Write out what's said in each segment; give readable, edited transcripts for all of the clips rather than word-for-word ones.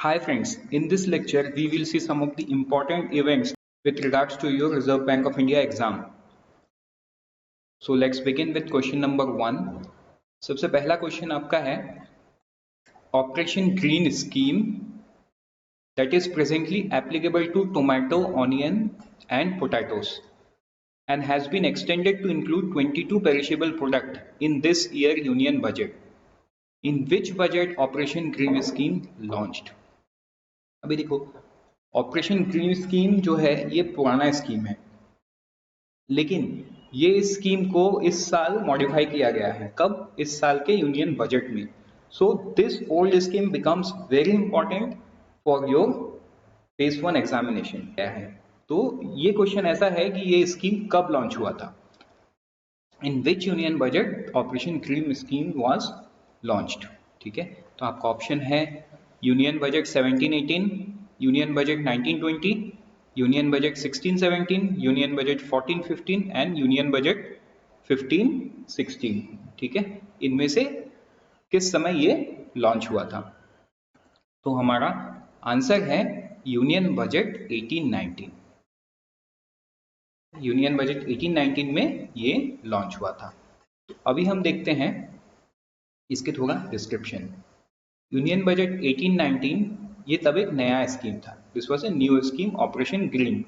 Hi friends, in this lecture we will see some of the important events with regards to your Reserve Bank of India exam. So let's begin with question number 1. सबसे पहला question आपका है operation green scheme that is presently applicable to tomato, onion and potatoes and has been extended to include 22 perishable product in this year union budget. In which budget Operation Green Scheme launched? अभी देखो operation green scheme जो है ये पुराना scheme है, लेकिन ये scheme को इस साल मॉडिफाई किया गया है. कब? इस साल के यूनियन बजट में. So this old scheme becomes very important for your phase 1 examination. क्या है? तो ये क्वेश्चन ऐसा है कि ये स्कीम कब लॉन्च हुआ था. In which union budget operation green scheme was launched. ठीक है, तो आपका ऑप्शन है union budget 17-18, union budget 19-20, union budget 16-17, union budget 14-15 and union budget 15-16. ठीक है, इनमें से किस समय ये लॉन्च हुआ था? तो हमारा आंसर है यूनियन बजट 18-19. यूनियन बजट 18-19 में ये लॉन्च हुआ था. तो अभी हम देखते हैं इसके थोड़ा डिस्क्रिप्शन. यूनियन बजट 18-19 ये तब एक नया स्कीम था. This was a new scheme operation green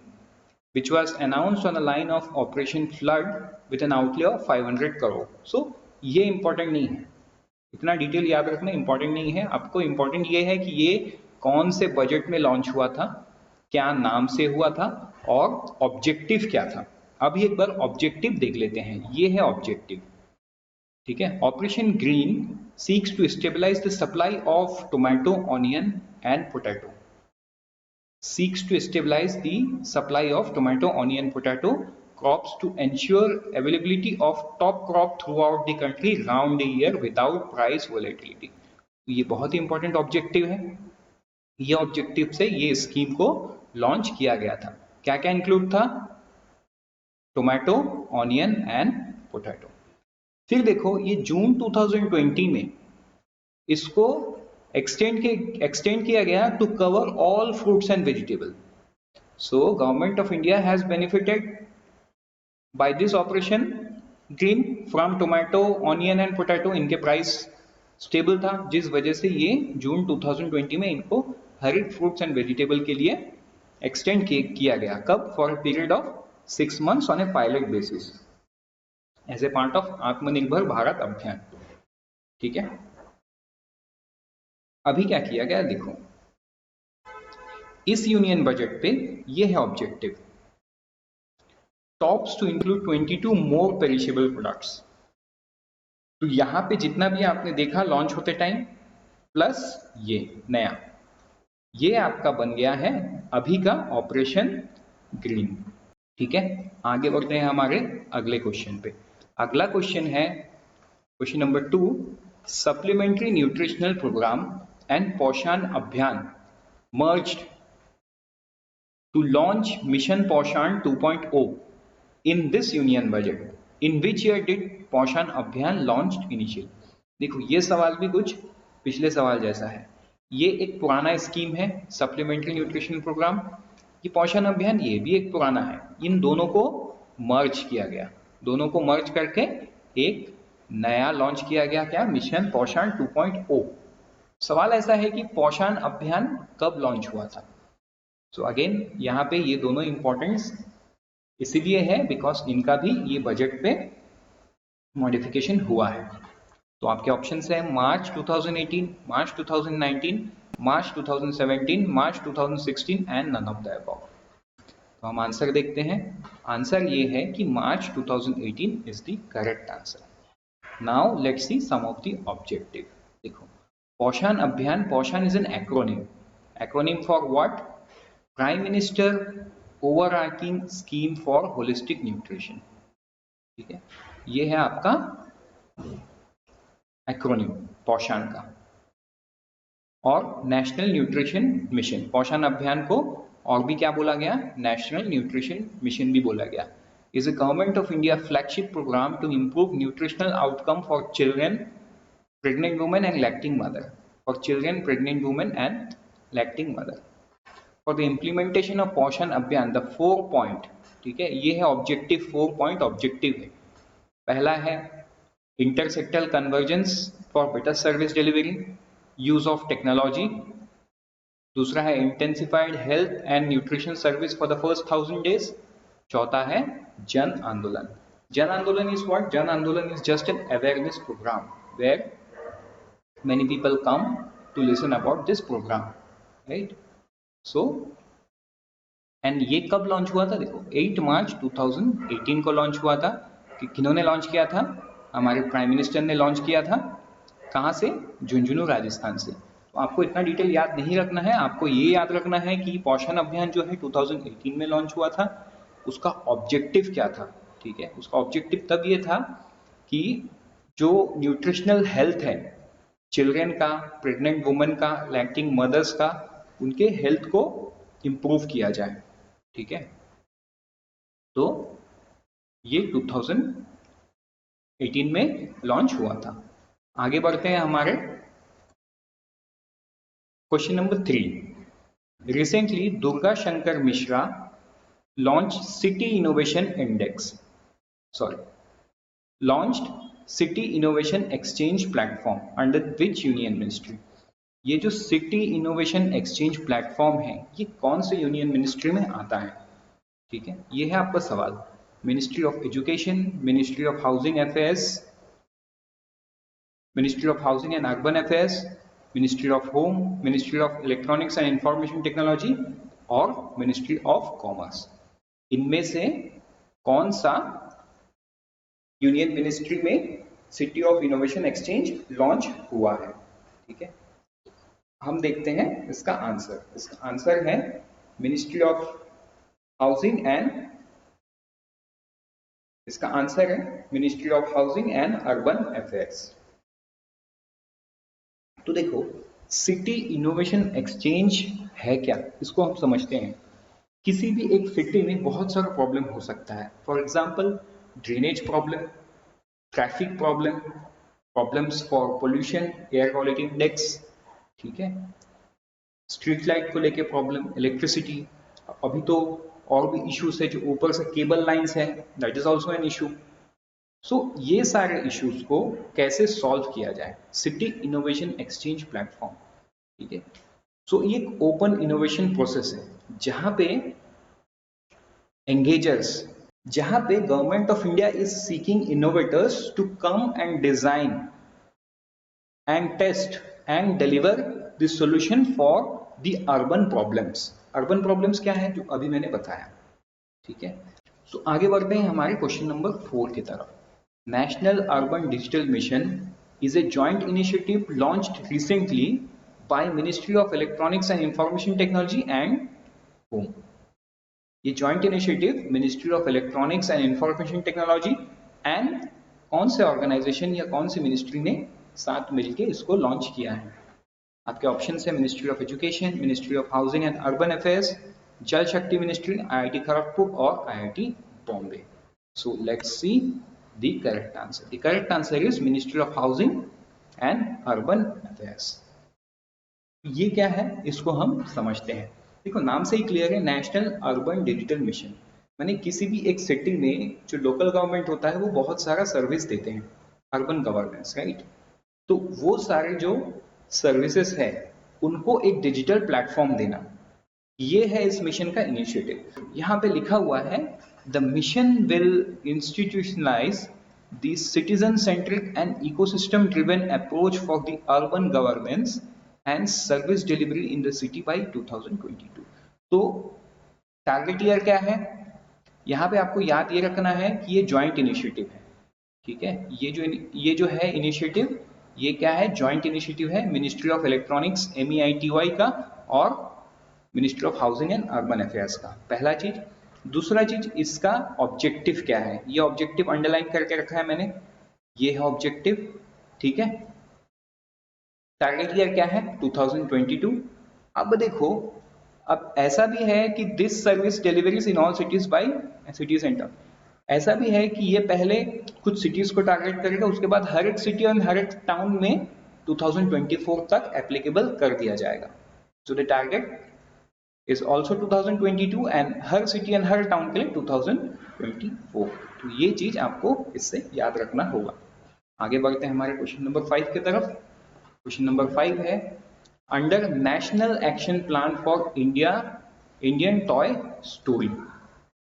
which was announced on the line of Operation Flood with an outlay of 500 crore. So ये important नहीं है, इतना डिटेल याद रखना important नहीं है. आपको important ये है कि ये कौन से बजट में लॉन्च हुआ था, क्या नाम से हुआ था और ऑब्जेक्टिव क्या था. अभी एक बार ऑब्जेक्टिव देख लेते हैं. ये है ऑब्जेक्टिव. ठीक है, operation green seeks to stabilize the supply of tomato, onion and potato. Seeks to stabilize the supply of tomato, onion, potato crops to ensure availability of top crop throughout the country round the year without price volatility. ये बहुत ही important objective है. ये objective से ये scheme को launch किया गया था. क्या क्या इंक्लूड था? Tomato, onion and potato. फिर देखो ये जून 2020 में इसको extend किया गया to cover all fruits and vegetables. So government of India has benefited by this operation green from tomato, onion and potato. इनके प्राइस स्टेबल था, जिस वजह से ये जून 2020 में इनको हर एक फ्रूट्स एंड वेजिटेबल के लिए एक्सटेंड किया गया. कब? For a period of 6 months on a pilot basis as a part of Atmanirbhar Bharat अभियान. ठीक है, अभी क्या किया गया देखो. इस यूनियन बजट पे ये है objective, TOPS to include 22 more perishable products. तो यहां पे जितना भी आपने देखा लॉन्च होते टाइम प्लस ये नया, ये आपका बन गया है अभी का ऑपरेशन ग्रीन. ठीक है, आगे बढ़ते हैं हमारे अगले क्वेश्चन पे. अगला क्वेश्चन है question number 2. Supplementary nutritional programme and Poshan Abhiyan merged to launch Mission Poshan 2.0 in this union budget. In which year did Poshan Abhiyan launched initially? देखो ये सवाल भी कुछ पिछले सवाल जैसा है. ये एक पुराना स्कीम है सप्लीमेंट्री न्यूट्रिशन प्रोग्राम. ये पोषण अभियान ये भी एक पुराना है. इन दोनों को मर्ज किया गया, दोनों को मर्ज करके एक नया लॉन्च किया गया. क्या? मिशन पोषण 2.0. सवाल ऐसा है कि पोषण अभियान कब लॉन्च हुआ था. सो अगेन यहाँ पे ये दोनों इंपॉर्टेंस इसीलिए है बिकॉज इनका भी ये बजट पे मॉडिफिकेशन हुआ है. तो आपके ऑप्शंस है March 2018, March 2019, March 2017, March 2016 and none of the above. तो हम आंसर देखते हैं. आंसर ये है कि March 2018 is the correct answer. Now let's see some of the objective. देखो Poshan Abhiyan, Poshan is an acronym. Acronym for what? Prime minister overarching scheme for holistic nutrition. ठीक है, ये है आपका एक्रोनिम पोषण का. और नेशनल न्यूट्रिशन मिशन, पोषण अभियान को और भी क्या बोला गया? नेशनल न्यूट्रिशन मिशन भी बोला गया. Is a government of India flagship programme to improve nutritional outcome for children, pregnant women and lactating mother. For children, pregnant women and lactating mother. For the implementation of Poshan Abhiyan the 4 point, ठीक है, ये है objective, 4 point objective है। पहला है intersectoral convergence for better service delivery, use of technology. दूसरा है intensified health and nutrition service for the first 1000 days। चौथा है जन आंदोलन। जन Andolan is what? Jan Andolan is just an awareness programme where many people come to listen about this program, right? So and ये कब launch हुआ था? देखो 8 मार्च 2018 को लॉन्च हुआ था। कि किन्होंने लॉन्च किया था? हमारे प्राइम मिनिस्टर ने लॉन्च किया था। कहाँ से? झुंझुनू, राजस्थान से। तो आपको इतना डिटेल याद नहीं रखना है, आपको ये याद रखना है कि पोषण अभियान जो है 2018 में लॉन्च हुआ था, उसका ऑब्जेक्टिव क्या था, ठीक है। उसका ऑब्जेक्टिव तब ये था कि जो न्यूट्रिशनल हेल्थ है चिल्ड्रेन का, प्रेग्नेंट वुमेन का, लैक्टिंग मदर्स का, उनके हेल्थ को इम्प्रूव किया जाए, ठीक है। तो ये 2018 में लॉन्च हुआ था। आगे बढ़ते हैं हमारे question number 3। Recently Durga Shankar Mishra launch city innovation index, launched City Innovation Exchange Platform under which union ministry? ये जो सिटी इनोवेशन एक्सचेंज प्लेटफॉर्म है, ये कौन से यूनियन मिनिस्ट्री में आता है, ठीक है। ये है आपका सवाल। Ministry of education, ministry of housing affairs, ministry of housing and urban affairs, ministry of home, ministry of electronics and information technology और मिनिस्ट्री ऑफ कॉमर्स। इनमें से कौन सा यूनियन मिनिस्ट्री में city of innovation exchange launch हुआ है, ठीक है। हम देखते हैं इसका आंसर। इसका आंसर है मिनिस्ट्री ऑफ हाउसिंग एंड, इसका आंसर है Ministry of housing and urban affairs. तो देखो सिटी इनोवेशन एक्सचेंज है क्या, इसको हम समझते हैं। किसी भी एक सिटी में बहुत सारा प्रॉब्लम हो सकता है। For example drainage problem, traffic problem, problems for pollution, air quality index, ठीक है, स्ट्रीट लाइट को लेके प्रॉब्लम, इलेक्ट्रिसिटी। अभी तो और भी इश्यूज है, जो ऊपर से केबल लाइंस है, that is also an issue. So ये सारे इश्यूज को कैसे सॉल्व किया जाए? सिटी इनोवेशन एक्सचेंज प्लेटफॉर्म, ठीक है। सो ये एक ओपन इनोवेशन प्रोसेस है जहां पे एंगेजर्स, जहां पे government of India is seeking innovators to come and design and test and deliver the solution for the urban problems. Urban problems क्या है? जो अभी मैंने बताया, ठीक है। तो आगे बढ़ते हैं हमारे क्वेश्चन नंबर 4 की तरफ। National urban digital mission is a joint initiative launched recently by Ministry of Electronics and Information Technology and Home. ये joint initiative Ministry of Electronics and Information Technology and कौन से ऑर्गेनाइजेशन या कौन सी ministry ने साथ मिलके इसको लॉन्च किया है? आपके ऑप्शन है Ministry of education, ministry of housing and urban affairs, जल शक्ति मिनिस्ट्री, IIT खड़गपुर और IIT Bombay. So let's see the correct answer. The correct answer is Ministry of Housing and Urban Affairs. ये क्या है इसको हम समझते हैं। देखो नाम से ही क्लियर है, नेशनल अर्बन डिजिटल मिशन। माने किसी भी एक सिटी में जो लोकल गवर्नमेंट होता है वो बहुत सारा सर्विस देते हैं, अर्बन गवर्नेंस, राइट। तो वो सारे जो सर्विसेज है उनको एक डिजिटल प्लेटफॉर्म देना, ये है इस मिशन का इनिशिएटिव। यहाँ पे लिखा हुआ है the mission will institutionalize the citizen-centric and ecosystem-driven approach for the urban governance and service delivery in the city by 2022। तो टारगेट ईयर क्या है? यहाँ पे आपको याद ये रखना है कि ये जॉइंट इनिशिएटिव है, ठीक है। ये जो है इनिशिएटिव, ये क्या है? जॉइंट इनिशिएटिव है मिनिस्ट्री ऑफ इलेक्ट्रॉनिक्स MEITY का और ministry of housing and urban affairs का, पहला चीज। दूसरा चीज, इसका ऑब्जेक्टिव क्या है? ये ऑब्जेक्टिव अंडरलाइन करके रखा है मैंने, ये है ऑब्जेक्टिव, ठीक है। टारगेट ईयर क्या है? 2022। अब देखो, अब ऐसा भी है कि this service deliveries in all cities by city centre. ऐसा भी है कि ये पहले कुछ सिटीज को टारगेट करेगा, उसके बाद हर एक सिटी और हर एक टाउन में 2024 तक एप्लीकेबल कर दिया जाएगा, so the target is also 2022 and her city and her town के लिए 2024। तो ये चीज आपको इससे याद रखना होगा। आगे बढ़ते हैं हमारे क्वेश्चन नंबर 5 की तरफ। क्वेश्चन नंबर 5 है, under national action plan for Indian toy story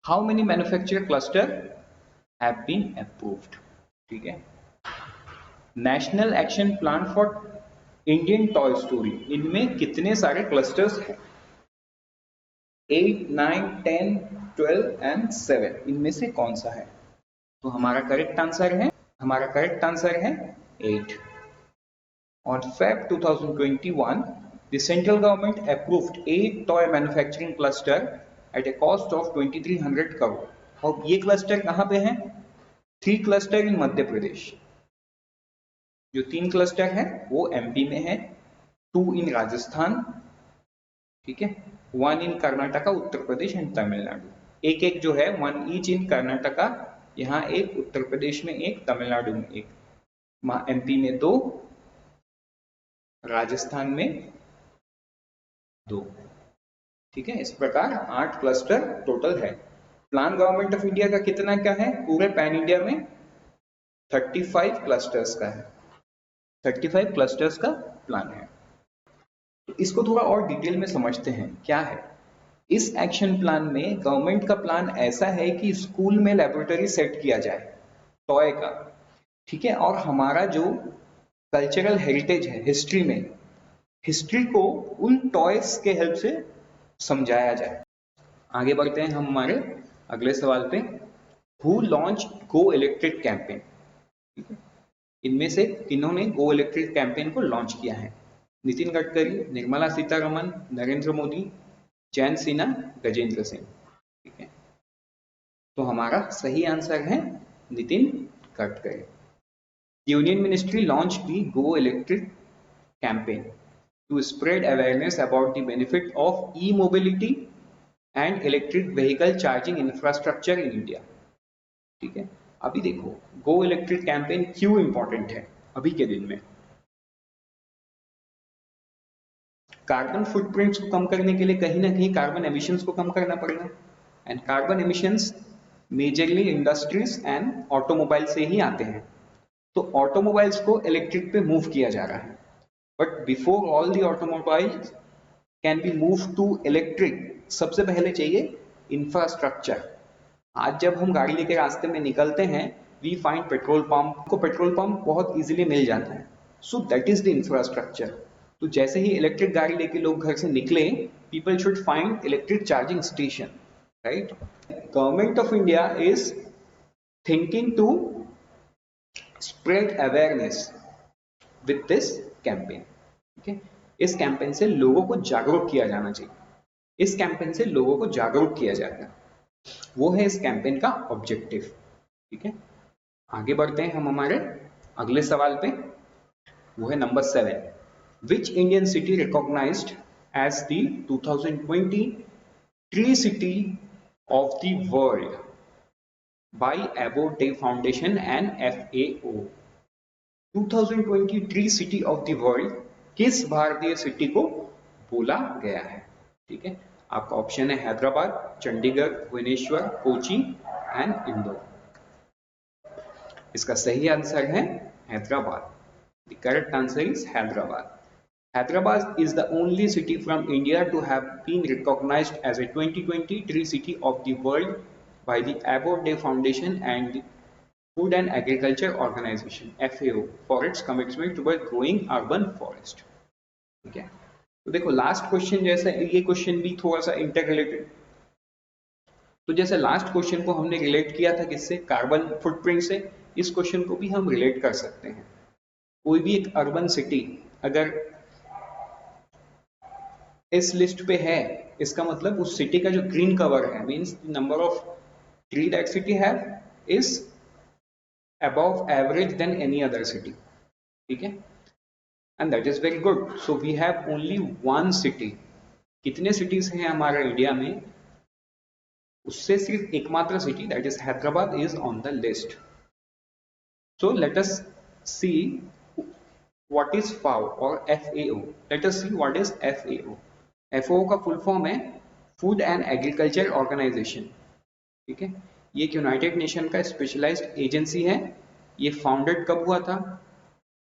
how many manufacture cluster have been approved. ठीक है, national action plan for Indian toy story, इनमें कितने सारे क्लस्टर्स हैं? 8, 9, 10, 12 एंड 7, इनमें से कौन सा है? तो हमारा करेक्ट आंसर है 8। On Feb 2021, the central government approved 8 toy manufacturing cluster at a cost of 2300 crore। और ये क्लस्टर कहाँ पे हैं? 3 क्लस्टर इन मध्य प्रदेश। जो 3 क्लस्टर है वो एमपी में है, 2 इन राजस्थान, ठीक है, 1 इन कर्नाटका, उत्तर प्रदेश एंड तमिलनाडु। एक एक जो है 1 ईच इन कर्नाटका, यहाँ एक, उत्तर प्रदेश में एक, तमिलनाडु में एक, एमपी में 2, राजस्थान में 2। ठीक है, इस प्रकार 8 क्लस्टर टोटल है। प्लान गवर्नमेंट ऑफ इंडिया का कितना क्या है? पूरे पैन इंडिया में 35 क्लस्टर्स का है, 35 क्लस्टर्स का प्लान है। तो इसको थोड़ा और डिटेल में समझते हैं क्या है। इस एक्शन प्लान में गवर्नमेंट का प्लान ऐसा है कि स्कूल में लेबोरेटरी सेट किया जाए टॉय का, ठीक है, और हमारा जो कल्चरल हेरिटेज है, हिस्ट्री में, हिस्ट्री को उन टॉयज के हेल्प से समझाया जाए। आगे बढ़ते हैं हम हमारे अगले सवाल पे। Who launch go electric campaign? ठीक है, इनमें से किन्होंने गो इलेक्ट्रिक कैंपेन को लॉन्च किया है? नितिन गडकरी, निर्मला सीतारमन, नरेंद्र मोदी, जयंत सिन्हा, गजेंद्र सिंह। ठीक है, तो हमारा सही आंसर है Nitin Gadkari. Union ministry launch the go electric campaign to spread awareness about the benefit of e-mobility and electric vehicle charging infrastructure in India। ठीक है, अभी देखो गो इलेक्ट्रिक कैंपेन क्यों इंपॉर्टेंट है अभी के दिन में। कार्बन फुटप्रिंट्स को कम करने के लिए कहीं ना कहीं कार्बन एमिशंस को कम करना पड़ेगा, and carbon emissions majorly industries and automobile से ही आते हैं। तो ऑटोमोबाइल्स को इलेक्ट्रिक पे मूव किया जा रहा है, but before all the automobiles can be move to electric, सबसे पहले चाहिए इंफ्रास्ट्रक्चर। आज जब हम गाड़ी लेके रास्ते में निकलते हैं, वी फाइंड पेट्रोल पंप, को पेट्रोल पंप बहुत इजीली मिल जाता है, so that is the infrastructure. तो जैसे ही इलेक्ट्रिक गाड़ी लेके लोग घर से निकले, people should find electric charging station, right. Government of India is thinking to spread awareness with this campaign. ठीक है, इस कैंपेन से लोगों को जागरूक किया जाना चाहिए, इस कैंपेन से लोगों को जागरूक किया जाएगा, वो है इस कैंपेन का ऑब्जेक्टिव। ठीक है, आगे बढ़ते हैं हम हमारे अगले सवाल पे, वो है number 7। Which Indian city recognised as the 2020 tree city of the world by एबोट Day Foundation and FAO। 2020 tree city of the world किस भारतीय सिटी को बोला गया है? ठीक है, आपका ऑप्शन है हैदराबाद, चंडीगढ़, भुवनेश्वर, कोची एंड इंदौर। इसका सही आंसर है Hyderabad. The correct answer is Hyderabad. Hyderabad is the only city from India to have been recognized as a 2020 Tree City of the World by the Abbott Day Foundation and the Food and Agriculture Organization (FAO) for its commitment toward growing urban forest। ठीक है, तो देखो last question जैसा ये question भी थोड़ा सा inter related. तो जैसे लास्ट क्वेश्चन को हमने रिलेट किया था किससे? कार्बन फुटप्रिंट से। इस क्वेश्चन को भी हम रिलेट कर सकते हैं। कोई भी एक अर्बन सिटी अगर इस लिस्ट पे है, इसका मतलब उस सिटी का जो ग्रीन कवर है, means number of tree that city have is above average than any other city। ठीक है, and that is very good। so we have only one city। कितने cities हैं हमारे इंडिया में? उससे सिर्फ एकमात्र city that is Hyderabad is on the list. so let us see what is FAO or FAO। let us see what is FAO। FAO का full form है food and agriculture organisation, ठीक है। ये एक यूनाइटेड नेशन का specialised agency है। ये founded कब हुआ था?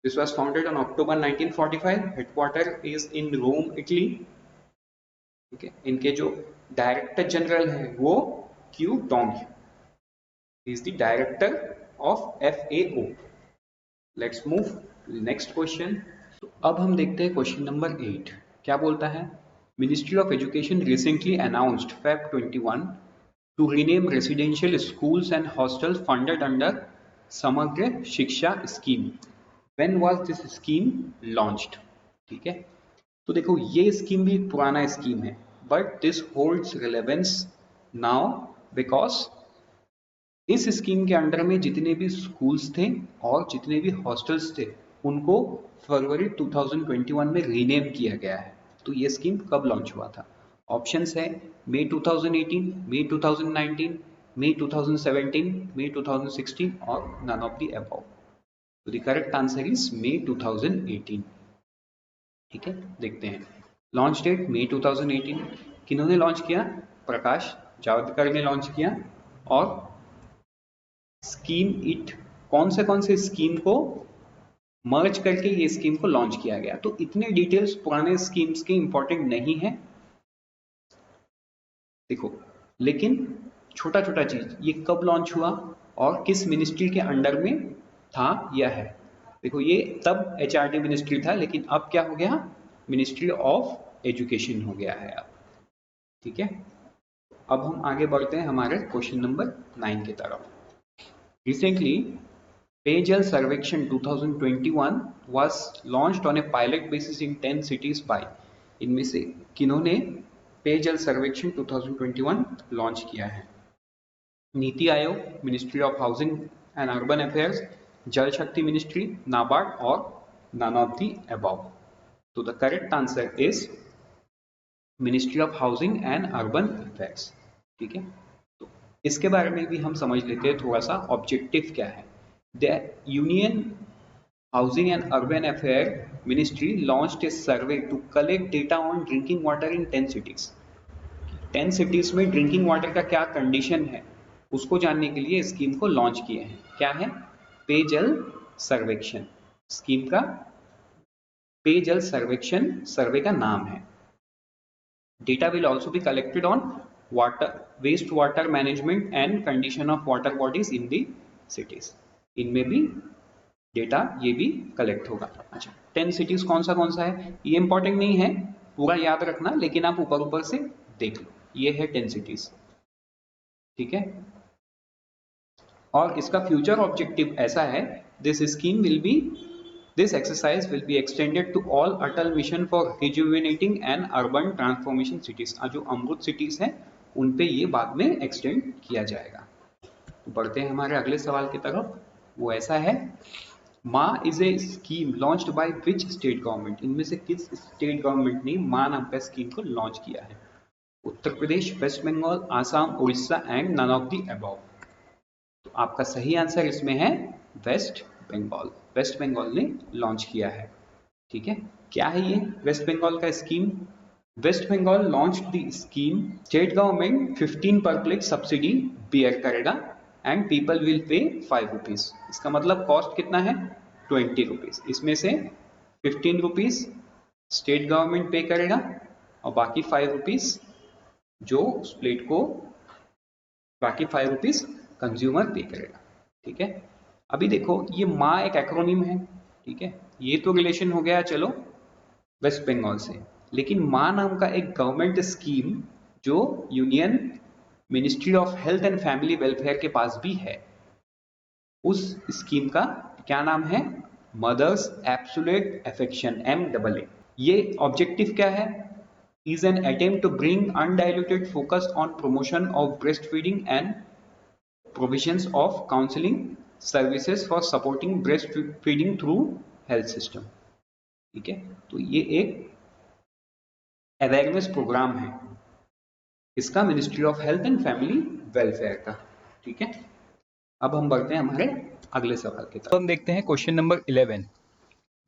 This was founded on October 1945। Headquarter is in Rome, Italy, ठीक है। इनके जो डायरेक्टर जनरल है वो Qu Dong, is the director of FAO। Let's move next question. तो अब हम देखते हैं क्वेश्चन नंबर 8 क्या बोलता है। Ministry of education recently announced Feb 21 to rename residential schools and hostels funded under समग्र शिक्षा scheme. When was this scheme launched? ठीक है, तो देखो ये स्कीम भी पुराना स्कीम है, but this holds relevance now because इस स्कीम के अंडर में जितने भी स्कूल्स थे और जितने भी हॉस्टल्स थे उनको फरवरी 2021 में रीनेम किया गया है। तो ये स्कीम कब लॉन्च हुआ था? ऑप्शंस है मई 2018, मई 2019, मई 2017, मई 2016 और नन ऑफ द अबव। तो द करेक्ट आंसर इज मई 2018, ठीक है। देखते हैं लॉन्च डेट मई 2018। किन्होंने लॉन्च किया? प्रकाश जावड़ेकर ने लॉन्च किया। और स्कीम इट कौन से स्कीम को मर्ज करके ये स्कीम को लॉन्च किया गया। तो इतने डिटेल्स पुराने स्कीम्स के इंपॉर्टेंट नहीं है, देखो, लेकिन छोटा छोटा चीज ये कब लॉन्च हुआ और किस मिनिस्ट्री के अंडर में था यह है। देखो ये तब HRD मिनिस्ट्री था, लेकिन अब क्या हो गया? मिनिस्ट्री ऑफ एजुकेशन हो गया है अब, ठीक है। अब हम आगे बढ़ते हैं हमारे क्वेश्चन नंबर 9 की तरफ। रिसेंटली पेयजल सर्वेक्षण 2021 was launched on a pilot basis in 10 cities by, इनमें से किन्होंने पेयजल सर्वेक्षण 2021 लॉन्च किया है? NITI Aayog, ministry of housing and urban affairs, जल शक्ति मिनिस्ट्री, नाबार्ड और नन ऑफ द अबव। तो the correct answer is ministry of housing and urban affairs, ठीक है। तो इसके बारे में भी हम समझ लेते हैं थोड़ा सा, ऑब्जेक्टिव क्या है। The union Housing and Urban Affairs Ministry launched a survey to collect data on drinking water in 10 cities. 10 cities में ड्रिंकिंग वाटर का क्या कंडीशन है उसको जानने के लिए स्कीम को लॉन्च किए हैं। क्या है? पेयजल सर्वेक्षण। स्कीम का पेयजल सर्वेक्षण सर्वे का नाम है। Data will also be collected on water waste water management and condition of water bodies in the cities. इनमें भी डेटा ये भी कलेक्ट होगा। अच्छा, 10 सिटीज कौन सा है ये इंपॉर्टेंट नहीं है पूरा याद रखना, लेकिन आप ऊपर ऊपर से देख लो। ये है 10 सिटीज, ठीक है। और इसका फ्यूचर ऑब्जेक्टिव ऐसा है, this exercise will be extended to all Atal mission for rejuvenating and urban transformation cities. जो अमृत सिटीज हैं उन पे ये बाद में एक्सटेंड किया जाएगा। तो बढ़ते हैं हमारे अगले सवाल की तरफ। वो ऐसा है, माँ is a scheme launched by which state government. इनमें से किस स्टेट गवर्नमेंट ने माँ नाम का स्कीम को लॉन्च किया है? Uttar Pradesh, West Bengal, Assam, Orissa and none of the above. तो आपका सही आंसर इसमें है वेस्ट बंगाल। वेस्ट बंगाल ने लॉन्च किया है, ठीक है। क्या है ये वेस्ट बंगाल का scheme? West Bengal launch the scheme, state government 15 पर प्लेट सब्सिडी बेयर करेगा and people will pay 5 rupees. इसका मतलब कॉस्ट कितना है? 20 रुपीज। इसमें से 15 रुपीज स्टेट गवर्नमेंट पे करेगा और बाकी 5 रुपीज जो उस प्लेट को, बाकी 5 रुपीज कंज्यूमर पे करेगा, ठीक है। अभी देखो ये माँ एक एक्रोनिम है, ठीक है। ये तो रिलेशन हो गया चलो वेस्ट बंगाल से, लेकिन माँ नाम का एक गवर्नमेंट स्कीम जो union ministry of health and family welfare के पास भी है, उस स्कीम का क्या नाम है? Mothers absolute affection, MAA। ये ऑब्जेक्टिव क्या है? is an attempt to bring undiluted focus on promotion of breastfeeding and provisions of counseling services for supporting breastfeeding through health system, ठीक है। तो ये एक अवेयरनेस प्रोग्राम है इसका ministry of health and family welfare का, ठीक है। अब हम बढ़ते हैं हमारे अगले सवाल की तरफ। तो हम देखते हैं question number 11।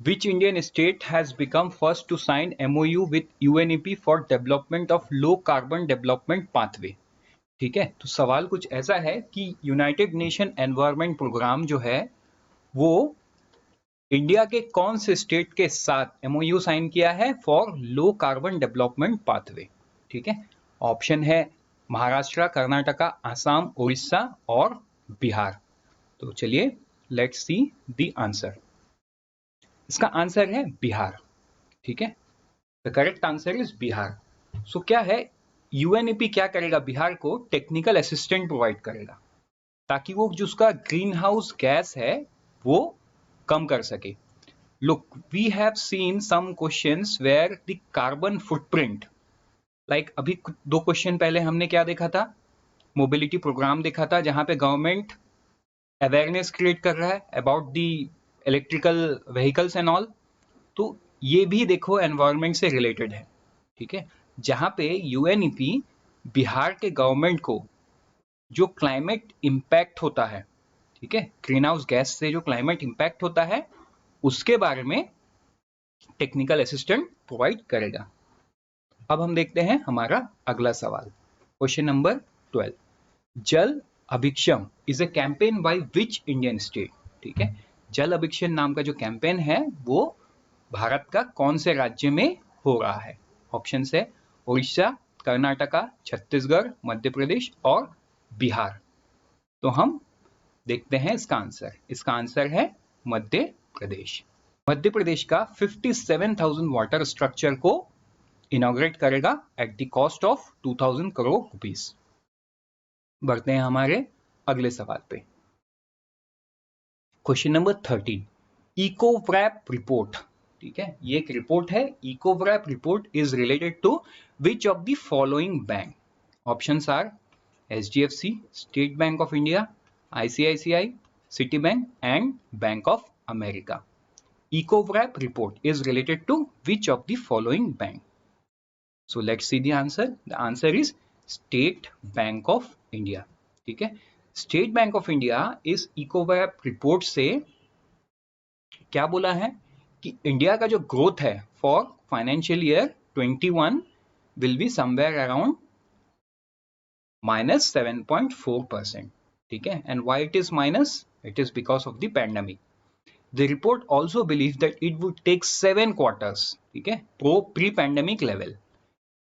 Which Indian state has become first to sign MOU with UNEP for development of low carbon development pathway? ठीक है, तो सवाल कुछ ऐसा है कि यूनाइटेड नेशन एनवायरमेंट प्रोग्राम जो है वो इंडिया के कौन से स्टेट के साथ MOU साइन किया है for low carbon development pathway? ठीक है, ऑप्शन है महाराष्ट्र, कर्नाटका, आसाम, उड़ीसा और बिहार। तो चलिए लेट्स सी द आंसर। इसका आंसर है बिहार। ठीक है, the correct answer is Bihar. So क्या है, यूएनईपी क्या करेगा, बिहार को टेक्निकल असिस्टेंट प्रोवाइड करेगा ताकि वो जो उसका ग्रीन हाउस गैस है वो कम कर सके। Look, we have seen some questions where the carbon footprint, like अभी दो क्वेश्चन पहले हमने क्या देखा था, मोबिलिटी प्रोग्राम देखा था जहां पे गवर्नमेंट अवेयरनेस क्रिएट कर रहा है about the electrical vehicles and all. तो ये भी देखो एनवायरमेंट से रिलेटेड है। ठीक है, जहां पे यूएनईपी बिहार के गवर्नमेंट को जो क्लाइमेट इंपैक्ट होता है, ठीक है, ग्रीन हाउस गैस से जो क्लाइमेट इंपैक्ट होता है उसके बारे में टेक्निकल असिस्टेंट प्रोवाइड करेगा। अब हम देखते हैं हमारा अगला सवाल, क्वेश्चन नंबर 12। जल अभिक्षम is a campaign by which Indian state? ठीक है, जल अभिक्षम नाम का जो कैंपेन है वो भारत का कौन से राज्य में हो रहा है? ऑप्शन है उड़ीसा, कर्नाटका, छत्तीसगढ़, मध्य प्रदेश और बिहार। तो हम देखते हैं इसका आंसर। इसका आंसर है मध्य प्रदेश। मध्य प्रदेश का 57,000 वाटर स्ट्रक्चर को इनॉग्रेट करेगा at the cost of 2,000 crore rupees. बढ़ते हैं हमारे अगले सवाल पे, क्वेश्चन नंबर 13। इकोवैप रिपोर्ट, ठीक है, ये एक रिपोर्ट है। Ecowrap report is related to which of the following bank? Options are HDFC, State Bank of India, ICICI, Citi bank and bank of America. Ecovrap report is related to which of the following bank? So let's see the answer. The answer is State Bank of India. ठीक है, State Bank of India इस Ecovrap report से क्या बोला है कि India का जो ग्रोथ है for financial year 21 will be somewhere around -7.4%. ठीक है, and why it is minus? It is because of the pandemic. The report also believes that it would take 7 quarters, ठीक है, pre pandemic level,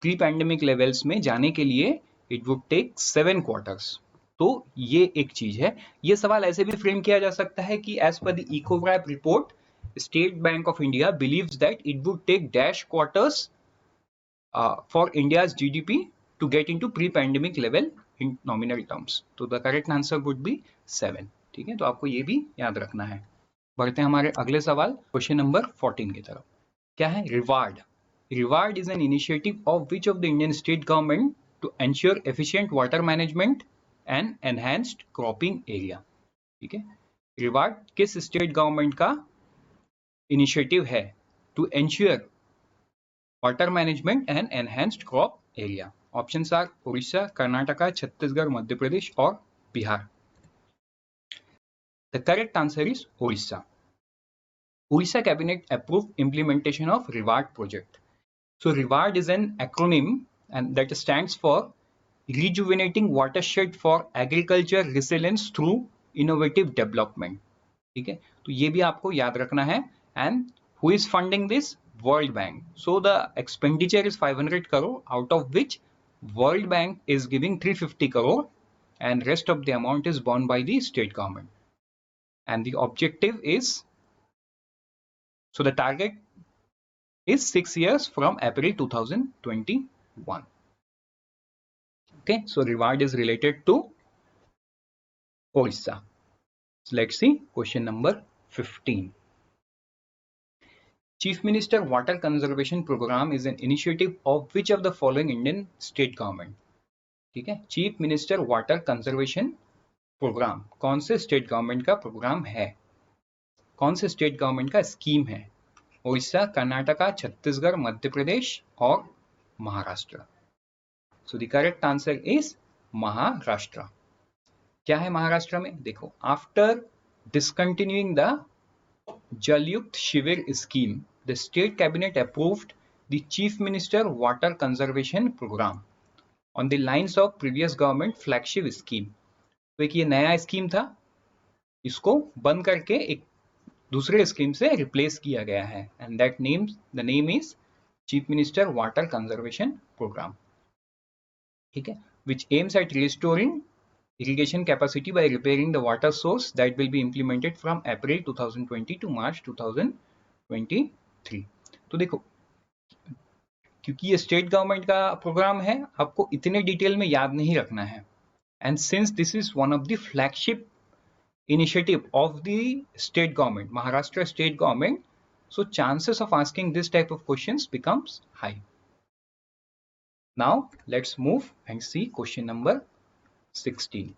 pre pandemic levels में जाने के लिए it would take 7 quarters। तो ये एक चीज है। ये सवाल ऐसे भी फ्रेम किया जा सकता है कि as per the Ecovrap report, State Bank of India believes that it would take dash quarters for India's GDP to get into pre-pandemic level in nominal terms। तो the correct answer would be 7। ठीक है, तो आपको ये भी याद रखना है। बढ़ते हैं हमारे अगले सवाल, क्वेश्चन नंबर 14 की तरफ। क्या है reward? Reward is an initiative of which of the Indian state government to ensure efficient water management and enhanced cropping area? ठीक है, रिवार्ड किस स्टेट गवर्नमेंट का इनिशिएटिव है to ensure water management and enhanced crop area? Options are Orissa, Karnataka, Chhattisgarh, Madhya Pradesh और Bihar. The correct answer is Orissa. Orissa cabinet approved implementation of REWARD project. So REWARD is an acronym and that stands for Rejuvenating Watershed for Agriculture Resilience through Innovative Development. ठीक है, तो ये भी आपको याद रखना है। And who is funding this? World Bank. So the expenditure is 500 crore, out of which World Bank is giving 350 crore and rest of the amount is borne by the state government. And the objective is, so the target is 6 years from April 2021. Okay, so reward is related to Orissa. So let's see question number 15. Chief Minister Water Conservation Program is an initiative of which of the following Indian state government? ठीक है, chief minister water conservation programme कौन से state government का programme है, कौन से state government का scheme है? उड़ीसा, कर्नाटका, छत्तीसगढ़, मध्य प्रदेश और Maharashtra. So the correct answer is Maharashtra. क्या है महाराष्ट्र में? देखो, after discontinuing the Jalyukt Shivir scheme. The state cabinet approved the chief minister water conservation program on the lines of previous government flagship scheme. तो एक ये नया स्कीम था, इसको बंद करके एक दूसरे स्कीम से रिप्लेस किया गया है, and that the name is chief minister water conservation programme. ठीक है, which aims at restoring irrigation capacity by repairing the water source that will be implemented from April 2020 to March 2023. तो देखो, क्योंकि ये स्टेट गवर्नमेंट का programme है, आपको इतने डिटेल में याद नहीं रखना है, and since this is one of the flagship initiative of the state government, Maharashtra state government, so chances of asking this type of questions becomes high. Now let's move and see question number 16.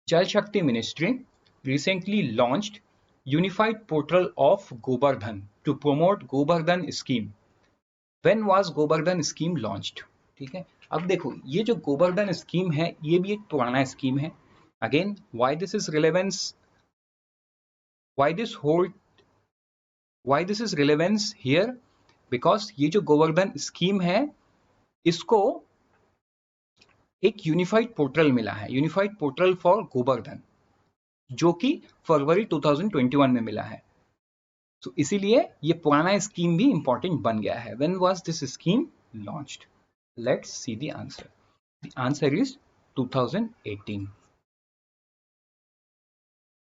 Jal Shakti Ministry recently launched unified portal of Gobardhan to promote Gobardhan scheme. When was Gobardhan scheme launched? ठीक है, अब देखो ये जो Gobardhan scheme है ये भी एक पुराना स्कीम है. Again, why this is relevance here? Because ये जो गोवर्धन स्कीम है इसको एक यूनिफाइड पोर्टल मिला है, यूनिफाइड पोर्टल फॉर गोवर्धन, जो कि फरवरी 2021 में मिला है. तो इसीलिए ये पुराना स्कीम भी इंपॉर्टेंट बन गया है. When was this scheme launched? Let's see the answer. The answer is 2018.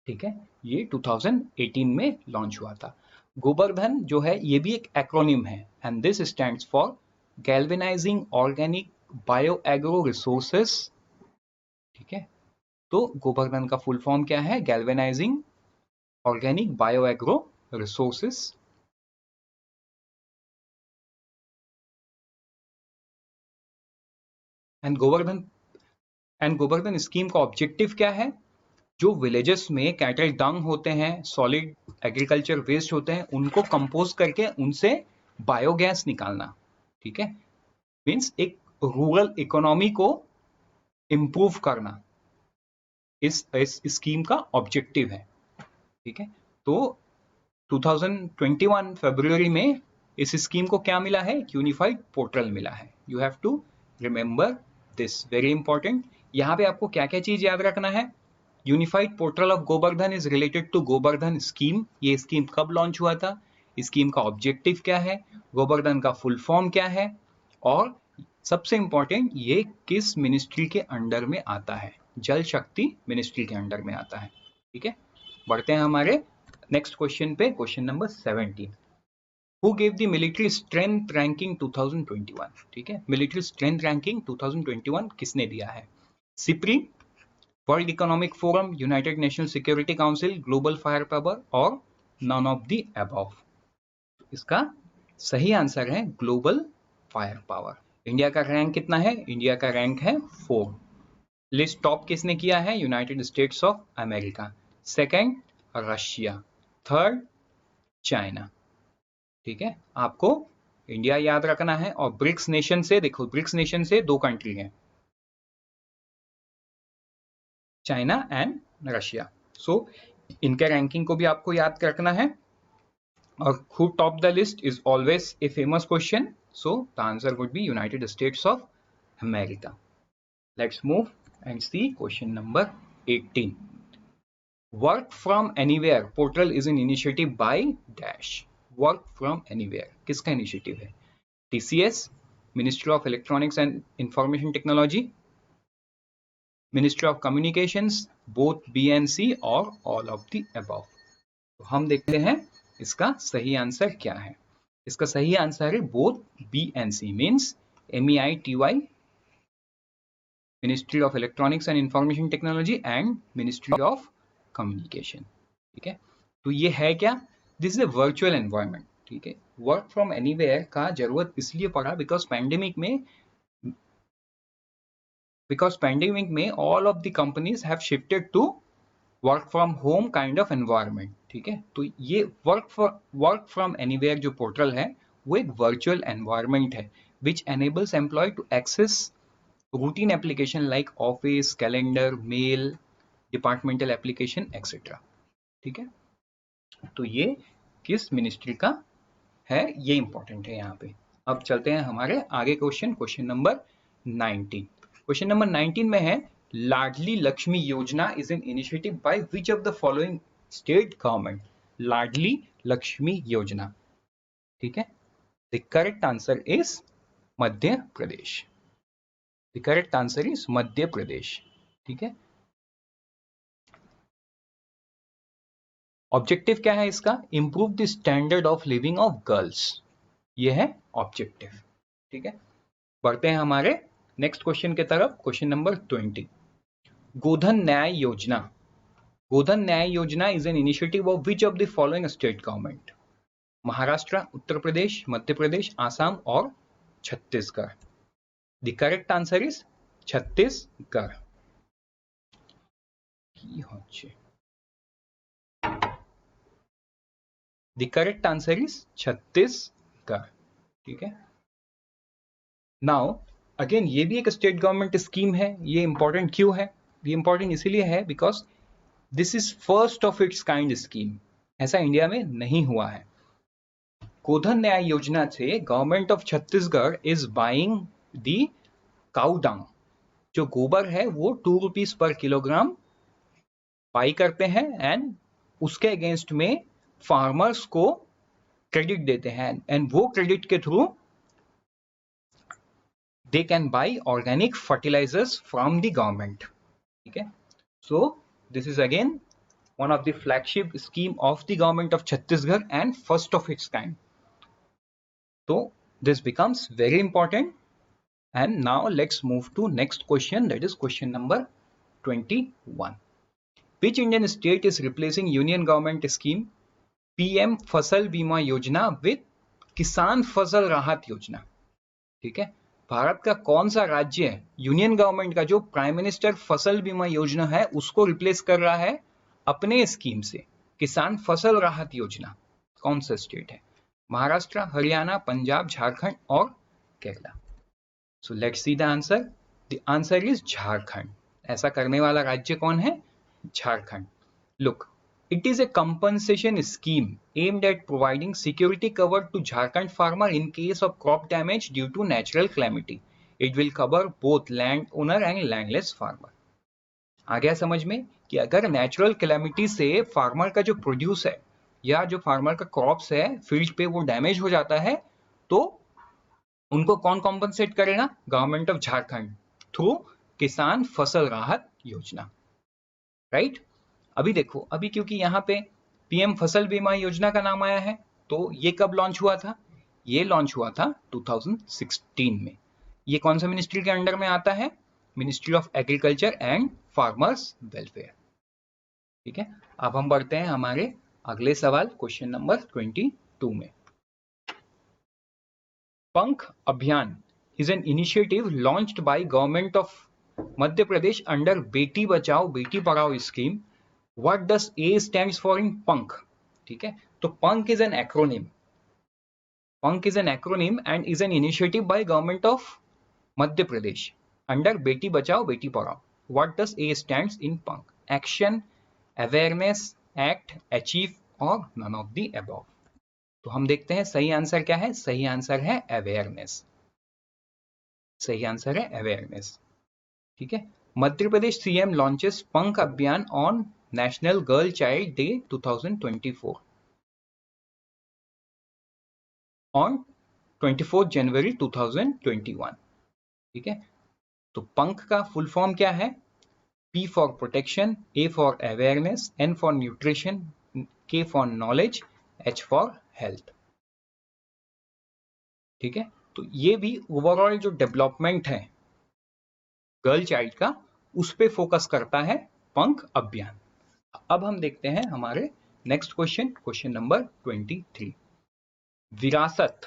ठीक है, ये 2018 में लॉन्च हुआ था. गोबर्धन जो है ये भी एक एक्रोनिम है, and this stands for galvanising organic bio agro resources. ठीक है, तो गोबर्धन का फुल फॉर्म क्या है? Galvanising organic bio agro resources. And Gobardhan scheme का ऑब्जेक्टिव क्या है? जो विलेजेस में कैटल डंग होते हैं, सॉलिड एग्रीकल्चर वेस्ट होते हैं, उनको कंपोज करके उनसे बायोगैस निकालना. ठीक है, मींस एक रूरल इकोनॉमी को इंप्रूव करना इस स्कीम का ऑब्जेक्टिव है. ठीक है, तो 2021 फरवरी में इस स्कीम को क्या मिला है? यूनिफाइड पोर्टल मिला है. You have to remember this, very important. यहाँ पे आपको क्या क्या चीज याद रखना है? Unified portal of Gobardhan is related to Gobardhan scheme. ये स्कीम कब लॉन्च हुआ था, स्कीम का ऑब्जेक्टिव क्या है, गोबर्धन का फुल फॉर्म क्या है, और सबसे इंपॉर्टेंट ये किस मिनिस्ट्री के अंडर में आता है? जल शक्ति मिनिस्ट्री के अंडर में आता है. ठीक है, बढ़ते हैं हमारे नेक्स्ट क्वेश्चन पे, question number 17. Who gave the military strength ranking 2021? ठीक है, मिलिट्री स्ट्रेंथ रैंकिंग 2021 किसने दिया है? SIPRI, world economic forum, United national security council, global fire power, और नन ऑफ द अबव. इसका सही आंसर है ग्लोबल फायर पावर. इंडिया का रैंक कितना है? इंडिया का रैंक है 4. लिस्ट टॉप किसने किया है? United states of America. Second Russia, third China. ठीक है, आपको इंडिया याद रखना है. और ब्रिक्स नेशन से देखो, ब्रिक्स नेशन से 2 कंट्री हैं, चाइना एंड रशिया. सो इनके रैंकिंग को भी आपको याद रखना है. और who top the list is always a famous question, so the answer would be United States of America. Let's move and see question number 18. Work from anywhere portal is an initiative by dash. Work from anywhere किसका initiative है? TCS, Ministry of Electronics and Information Technology, Ministry of Communications, both BNC और all of the above. तो हम देखते हैं इसका सही answer क्या है. इसका सही आंसर है both BNC, means MEITY, ministry of electronics and information technology, and ministry of communication. ठीक है, तो ये है क्या? This is a virtual environment. ठीक है, वर्क फ्रॉम एनीवेयर का जरूरत इसलिए पड़ा बिकॉज पैंडेमिक में all of the companies have shifted to work from home kind of environment. ठीक है, तो ये वर्क फ्रॉम एनीवेयर जो पोर्टल है वो एक वर्चुअल एनवायरनमेंट है विच enables employ to access routine application like office, calendar, mail, departmental application, etc. ठीक है, तो ये किस मिनिस्ट्री का है, ये इंपॉर्टेंट है यहाँ पे। अब चलते हैं हमारे आगे क्वेश्चन नंबर 19। क्वेश्चन नंबर 19 में है, Ladli Laxmi Yojana is an initiative by which of the following state government. Ladli Laxmi Yojana, ठीक है। The correct answer is Madhya Pradesh. The correct answer is Madhya Pradesh, ठीक है। ऑब्जेक्टिव क्या है इसका, improve the standard of living of girls, ये है ऑब्जेक्टिव, ठीक है। बढ़ते हैं हमारे नेक्स्ट क्वेश्चन की तरफ, क्वेश्चन नंबर 20। गोधन न्याय योजना, Godhan Nyay Yojana is an initiative of which of the following state government. Maharashtra, Uttar Pradesh, Madhya Pradesh, Assam और Chhattisgarh. The correct answer is Chhattisgarh. কি হচ্ছে? The correct answer is Chhattisgarh, ठीक है। नाउ अगेन ये भी एक स्टेट गवर्नमेंट स्कीम है। ये इंपॉर्टेंट क्यों है, ये इंपॉर्टेंट इसीलिए है because this is first of its kind scheme, ऐसा इंडिया में नहीं हुआ है। गोधन न्याय योजना से government of Chhattisgarh is buying the cow dung, जो गोबर है वो 2 रुपीज पर किलोग्राम बाई करते हैं एंड उसके अगेंस्ट में फार्मर्स को क्रेडिट देते हैं एंड वो क्रेडिट के through they can buy organic fertilisers from the government, ठीक है। So this is again one of the flagship scheme of the government of Chhattisgarh and first of its kind. So this becomes very important, and now let's move to next question, that is question number 21. Which Indian state is replacing union government scheme PM फसल बीमा योजना with किसान फसल राहत योजना, ठीक है। भारत का कौन सा राज्य है यूनियन गवर्नमेंट का जो प्राइम मिनिस्टर फसल बीमा योजना है उसको रिप्लेस कर रहा है अपने स्कीम से, किसान फसल राहत योजना। कौन सा स्टेट है, महाराष्ट्र, हरियाणा, पंजाब, झारखंड और Kerala. So let's see the answer. The answer is Jharkhand. ऐसा करने वाला राज्य कौन है, Jharkhand. Look, it is a compensation scheme aimed at providing security cover to Jharkhand farmer in case of crop damage due to natural calamity. It will cover both landowner and landless farmer. आ गया समझ में कि अगर natural calamity से farmer का जो produce है या जो फार्मर का क्रॉप्स है फील्ड पे वो डैमेज हो जाता है तो उनको कौन कॉम्पनसेट करेगा, गवर्नमेंट ऑफ झारखंड थ्रू किसान फसल राहत योजना, राइट। अभी देखो, अभी क्योंकि यहाँ पे पीएम फसल बीमा योजना का नाम आया है तो ये कब लॉन्च हुआ था, ये लॉन्च हुआ था 2016 में। ये कौन सा मिनिस्ट्री के अंडर में आता है, Ministry of agriculture and farmers welfare, ठीक है। अब हम बढ़ते हैं हमारे अगले सवाल, क्वेश्चन नंबर 22 में। पंख अभियान is an initiative launched by government of Madhya Pradesh under Beti Bachao Beti Padhao scheme. What does A stands for in PUNK, ठीक है। तो PUNK is an acronym. PUNK is an acronym and is an initiative by government of Madhya Pradesh under Beti Bachao Beti Padhao. What does A stands in PUNK? Action, awareness, act, achieve or none of the above? तो हम देखते हैं सही answer क्या है, सही answer है awareness, सही आंसर है अवेयरनेस, ठीक है। मध्य प्रदेश सीएम लॉन्चेस पंख अभियान on national girl child day 2024 on 24 जनवरी 2021, ठीक है। तो पंख का फुल फॉर्म क्या है, P for protection, A for awareness, N for nutrition, K for knowledge, H for health, ठीक है। तो ये भी ओवरऑल जो डेवलपमेंट है गर्ल चाइल्ड का उस पे फोकस करता है पंख अभियान। अब हम देखते हैं हमारे नेक्स्ट क्वेश्चन, क्वेश्चन नंबर 23। विरासत,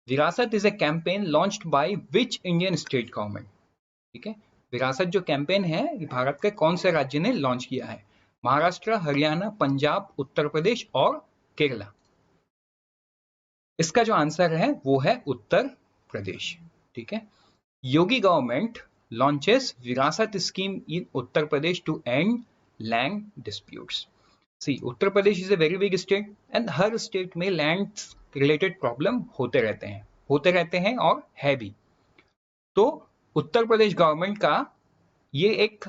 विरासत is a campaign launched by which Indian state government, ठीक है। विरासत जो कैंपेन है ये भारत के कौन से राज्य ने लॉन्च किया है, महाराष्ट्र, हरियाणा, पंजाब, उत्तर प्रदेश और केरला। इसका जो आंसर है वो है उत्तर प्रदेश, ठीक है। Yogi government launches Virasat scheme in Uttar Pradesh to end land disputes. See Uttar Pradesh is a very big state and हर स्टेट में लैंड रिलेटेड प्रॉब्लम होते रहते हैं और है भी। तो उत्तर प्रदेश गवर्नमेंट का ये एक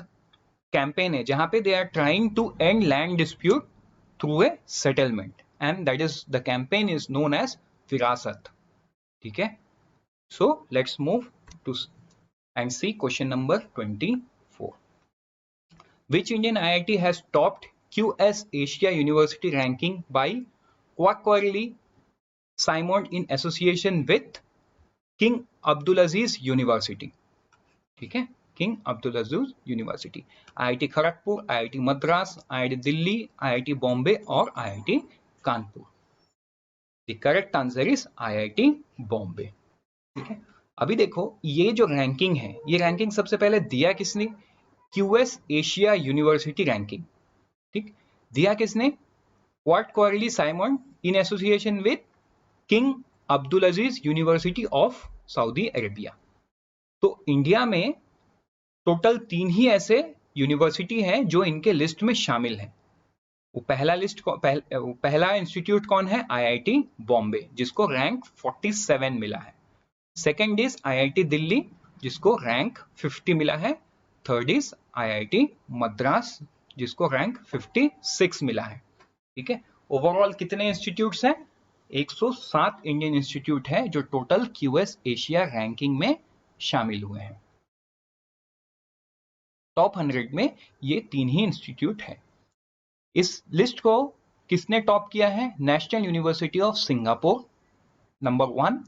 कैंपेन है जहां पे they are trying to end land dispute through a settlement and that is the campaign is known as Virasat. ठीक है, so let's move to and see question number 24। Which Indian IIT has topped QS Asia University ranking by Quarterly Simon in association with King Abdulaziz University? ठीक है, King Abdul university, IIT Kharagpur, IIT Madras, IIT Delhi, IIT Bombay और IIT Kanpur. The correct answer is IIT Bombay. ठीक है, अभी देखो ये जो ranking है, ये रैंकिंग सबसे पहले दिया किसने? QS Asia university ranking. ठीक, दिया किसने? क्वार्ट Quacquarelli Symonds in association with King Abdul Aziz University of Saudi Arabia. तो इंडिया में टोटल 3 ही ऐसे यूनिवर्सिटी हैं जो इनके लिस्ट में शामिल हैं। वो पहला इंस्टीट्यूट कौन है? आईआईटी बॉम्बे, जिसको रैंक 47 मिला है। सेकेंड इज आईआईटी दिल्ली, जिसको रैंक 50 मिला है। थर्ड इज आईआईटी मद्रास, जिसको रैंक 56 मिला है। ठीक है, ओवरऑल कितने इंस्टीट्यूट्स हैं? 107 इंडियन इंस्टीट्यूट है जो टोटल क्यूएस एशिया रैंकिंग में शामिल हुए हैं। टॉप 100 में ये 3 ही इंस्टीट्यूट है। इस लिस्ट को किसने टॉप किया है? National university of Singapore, number 1।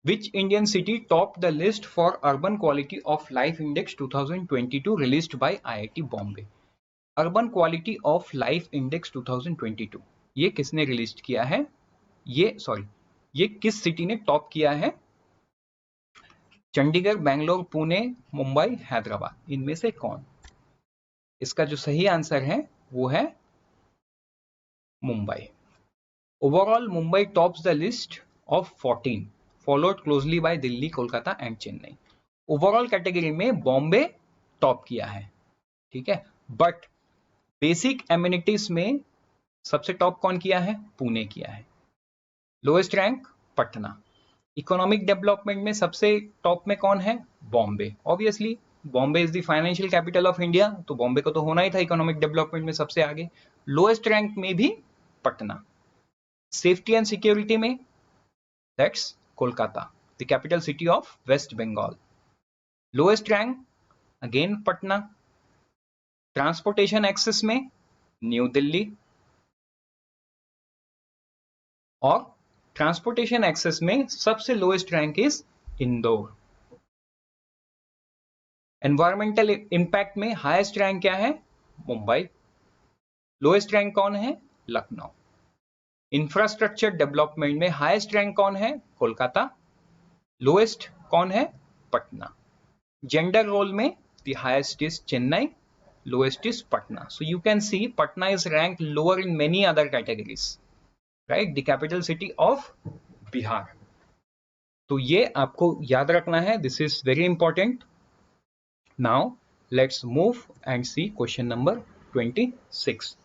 Which Indian city topped the list for Urban Quality of Life Index 2022 released by IIT Bombay? Urban Quality of Life Index 2022 ये किसने रिलीज किया है? ये किस सिटी ने टॉप किया है? चंडीगढ़, बेंगलोर, पुणे, मुंबई, हैदराबाद, इनमें से कौन? इसका जो सही आंसर है वो है Mumbai. Overall Mumbai tops the list of 14, followed closely by Delhi, Kolkata and Chennai. Overall category में बॉम्बे टॉप किया है। ठीक है, बट बेसिक एमिनिटीज में सबसे टॉप कौन किया है? पुणे किया है। Lowest rank Patna. Economic development में सबसे टॉप में कौन है? Bombay. Obviously Bombay is the financial capital of India, तो बॉम्बे को तो होना ही था इकोनॉमिक डेवलपमेंट में सबसे आगे। लोएस्ट रैंक में भी पटना। सेफ्टी एंड सिक्योरिटी में that's Kolkata, the capital city of West Bengal. Lowest rank again Patna. Transportation access में न्यू दिल्ली, और ट्रांसपोर्टेशन एक्सेस में सबसे lowest rank is Indore. Environmental impact में हाईएस्ट रैंक क्या है? मुंबई। लोएस्ट रैंक कौन है? लखनऊ। इंफ्रास्ट्रक्चर डेवलपमेंट में हाईएस्ट रैंक कौन है? कोलकाता। लोएस्ट कौन है? पटना। जेंडर रोल में the highest is Chennai, lowest is Patna. So you can see Patna is rank lower in many other categories, right? The capital city of Bihar. तो ये आपको याद रखना है, this is very important. Now let's move and see question number 26।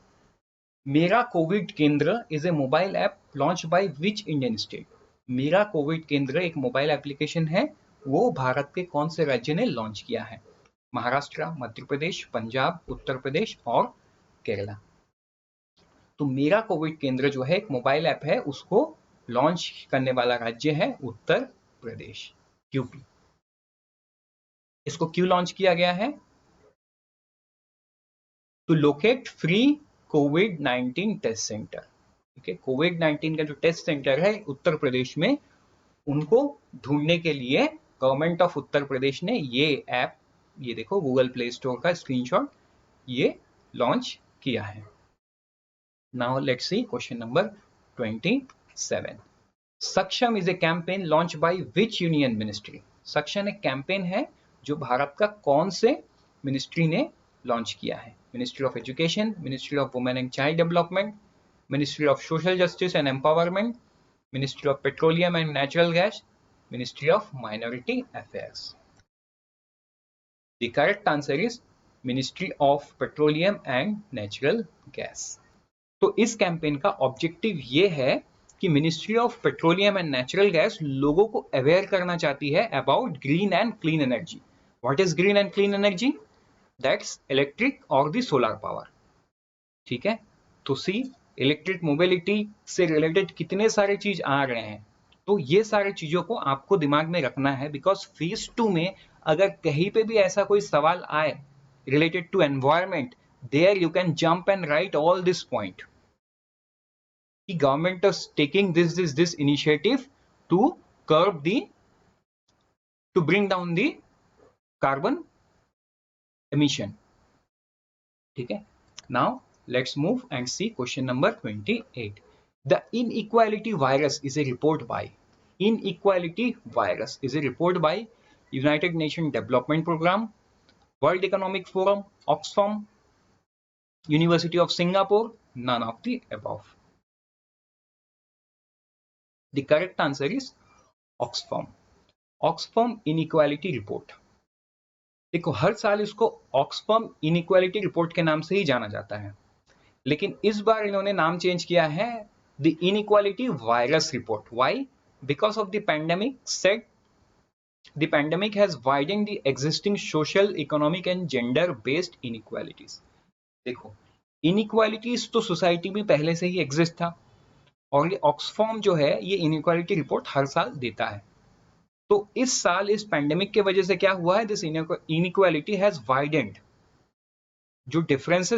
Mera covid Kendra is a mobile app launch by which Indian state? Mera covid Kendra एक mobile application है, वो भारत के कौन से राज्य ने लॉन्च किया है? महाराष्ट्र, मध्य प्रदेश, पंजाब, उत्तर प्रदेश और केरला। तो मेरा कोविड केंद्र जो है एक मोबाइल ऐप है, उसको लॉन्च करने वाला राज्य है उत्तर प्रदेश, यूपी। इसको क्यों लॉन्च किया गया है? टू लोकेट फ्री कोविड-19 टेस्ट सेंटर। ठीक है, कोविड-19 का जो टेस्ट सेंटर है उत्तर प्रदेश में, उनको ढूंढने के लिए गवर्नमेंट ऑफ उत्तर प्रदेश ने ये ऐप, ये देखो गूगल प्ले स्टोर का स्क्रीनशॉट, ये लॉन्च किया है। Now let's C question number 27। सक्षम is a campaign launch by which union ministry? सक्षम एक कैंपेन है जो भारत का कौन से मिनिस्ट्री ने लॉन्च किया है? Ministry of education, ministry of women and child development, ministry of social justice and empowerment, ministry of petroleum and natural gas, ministry of minority affairs. The correct answer is ministry of petroleum and natural gas. तो इस campaign का objective ये है कि ministry of petroleum and natural gas लोगों को aware करना चाहती है about green and clean energy. What is green and clean energy? That's electric और द सोलर पावर। ठीक है, तो सी इलेक्ट्रिक मोबिलिटी से रिलेटेड कितने सारे चीज आ रहे हैं, तो ये सारे चीजों को आपको दिमाग में रखना है, बिकॉज फेज 2 में अगर कहीं पे भी ऐसा कोई सवाल आए related to environment, there you can jump and write all this point कि government is taking this initiative to curb the to bring down the carbon emission. ठीक है, now let's move and see question number 28. The inequality virus is a report by United Nations Development Program, World Economic Forum, Oxfam, University of Singapore, none of the above. The correct answer is Oxfam inequality report. देखो, हर साल इसको Oxfam inequality report के नाम से ही जाना जाता है, लेकिन इस बार इन्होंने नाम चेंज किया है the inequality virus report. Why? Because of the pandemic set the pandemic has widened the existing social, economic and gender based inequalities. देखो, इनइक्वालिटीज तो सोसाइटी में पहले से ही एग्जिस्ट था, और ये ऑक्सफैम जो है ये इनइक्वालिटी रिपोर्ट हर साल देता है। तो इस साल इस पैंडेमिक के वजह से क्या हुआ है, दिस इनइक्वालिटी हैज वाइडेंड। जो डिफरेंस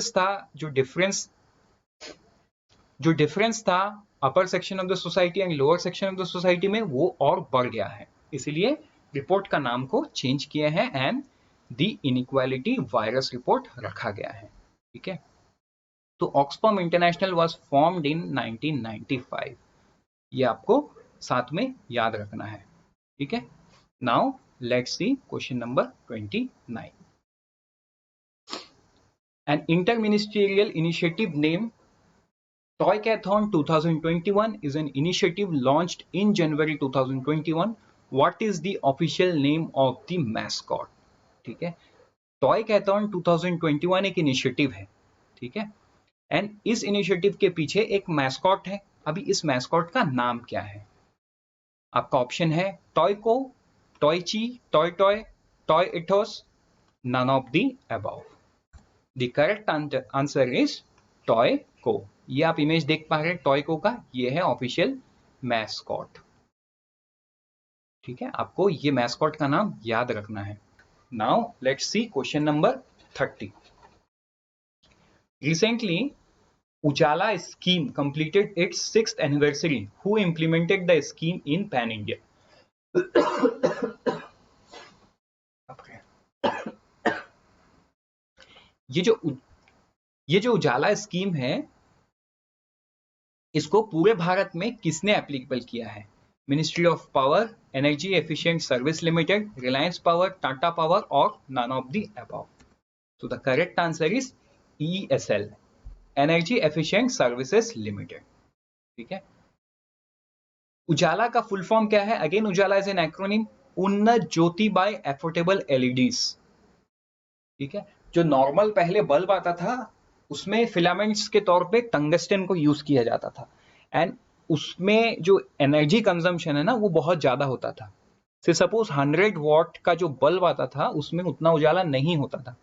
था upper section of the society and lower section of the society में, वो और बढ़ गया है, इसीलिए रिपोर्ट का नाम को चेंज किए हैं and the inequality virus report रखा गया है। ठीक है, तो Oxfam international was formed in 1995, ये आपको साथ में याद रखना है। ठीक है, now let's C question number 29. An interministerial initiative named Toycathon 2021 is an initiative launched in January 2021. What is the official name of the mascot? ठीक है, Toycathon 2021 एक इनिशिएटिव है, ठीक है, एंड इस इनिशिएटिव के पीछे एक मैस्कॉट है। अभी इस मैस्कॉट का नाम क्या है? आपका ऑप्शन है टॉयको, टॉयची, टॉय टॉय, टॉय इथोस, none of the above. The correct answer is टॉयको। ये आप इमेज देख पा रहे हैं टॉयको का, ये है ऑफिशियल मैस्कॉट। ठीक है, आपको ये मैस्कॉट का नाम याद रखना है। Now let's C question number 30. Recently, Ujala scheme completed its 6th anniversary. Who implemented the scheme in Pan India? ये जो उजाला स्कीम है, इसको पूरे भारत में किसने एप्लीकेबल किया है? Ministry of Power, Energy Efficient Service Limited, Reliance Power, Tata Power और none of the above. So the correct answer is ESL, Energy Efficient Services Limited. ठीक है, उजाला का फुल फॉर्म क्या है? Again Ujala is an acronym, Unnat Jyoti bye affordable LEDs. ठीक है, जो normal पहले बल्ब आता था उसमें फिलामेंट्स के तौर पे टंगस्टन को यूज किया जाता था, एंड उसमें जो एनर्जी कंजम्पशन है ना वो बहुत ज्यादा होता था। से सपोज 100 वॉट का जो बल्ब आता था उसमें उतना उजाला नहीं होता था,